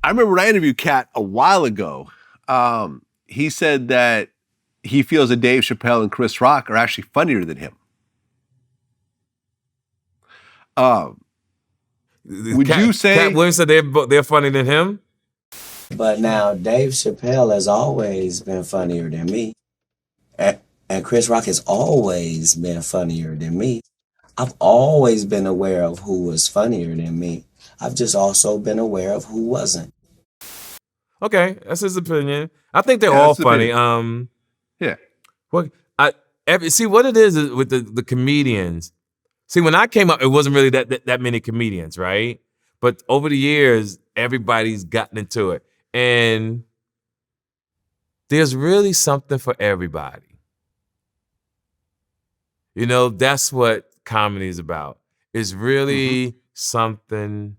I remember when I interviewed Kat a while ago, he said that he feels that Dave Chappelle and Chris Rock are actually funnier than him. Would you say Cat Williams said they're funnier than him? But now Dave Chappelle has always been funnier than me. And Chris Rock has always been funnier than me. I've always been aware of who was funnier than me. I've just also been aware of who wasn't. Okay, that's his opinion. I think they're all funny. Yeah. See what it is with the comedians. See, when I came up, it wasn't really that many comedians, right? But over the years, everybody's gotten into it. And there's really something for everybody. You know, that's what comedy is about. It's really something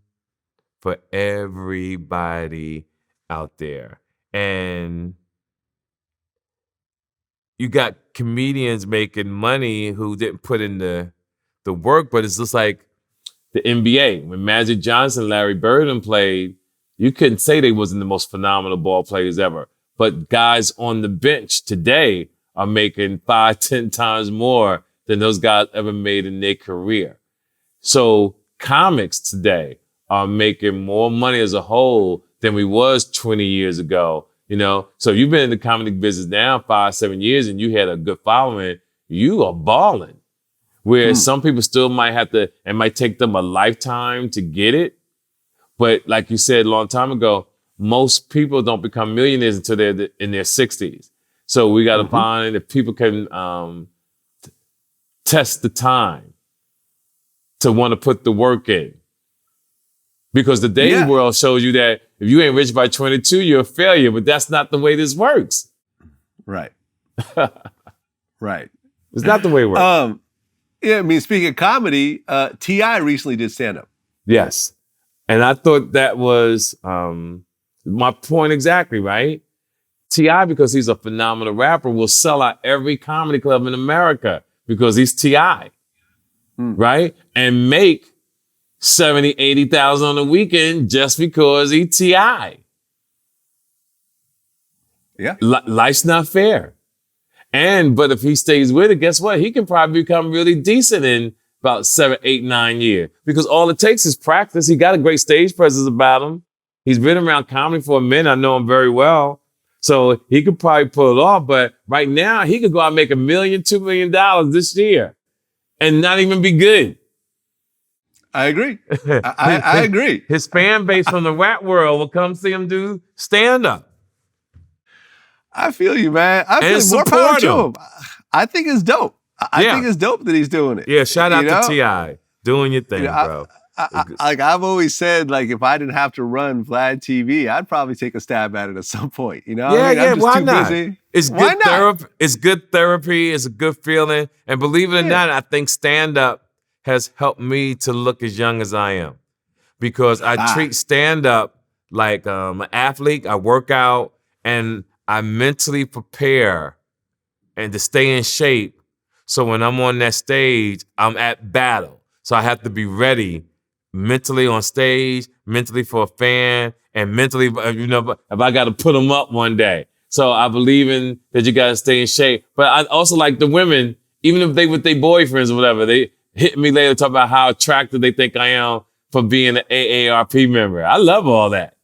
for everybody out there. And you got comedians making money who didn't put in the work, but it's just like the NBA. When Magic Johnson and Larry Bird played, you couldn't say they wasn't the most phenomenal ball players ever. But guys on the bench today are making 5-10 times more than those guys ever made in their career. So comics today are making more money as a whole than we was 20 years ago. You know, so you've been in the comedy business now 5-7 years and you had a good following, you are balling. Whereas some people still might have to, it might take them a lifetime to get it. But like you said a long time ago, most people don't become millionaires until they're in their 60s. So we got to find if people can test the time to want to put the work in. Because the dating world shows you that if you ain't rich by 22, you're a failure. But that's not the way this works. Right. Right. It's not the way it works. Yeah, I mean, speaking of comedy, T.I. recently did stand-up. Yes. And I thought that was my point exactly, right? T.I., because he's a phenomenal rapper, will sell out every comedy club in America because he's T.I., right? And make 70, 80,000 on the weekend just because he's T.I. Yeah. Life's not fair. But if he stays with it, guess what? He can probably become really decent in about 7, 8, 9 years. Because all it takes is practice. He got a great stage presence about him. He's been around comedy for a minute. I know him very well. So he could probably pull it off. But right now, he could go out and make $1 million, $2 million this year and not even be good. I agree. I agree. His fan base from the rap world will come see him do stand-up. I feel you, man. I feel more power to him. I think it's dope. I think it's dope that he's doing it. Yeah, shout out to T.I. Doing your thing, bro. Like I've always said, like if I didn't have to run Vlad TV, I'd probably take a stab at it at some point. You know? I'm just too busy. It's good therapy. It's good therapy. It's a good feeling. And believe it or not, I think stand-up has helped me to look as young as I am. Because I treat stand-up like an athlete. I work out and I mentally prepare and to stay in shape. So when I'm on that stage, I'm at battle. So I have to be ready mentally on stage, mentally for a fan, and mentally, if I got to put them up one day. So I believe in that you got to stay in shape. But I also like the women, even if they with their boyfriends or whatever, they hit me later talk about how attractive they think I am for being an AARP member. I love all that.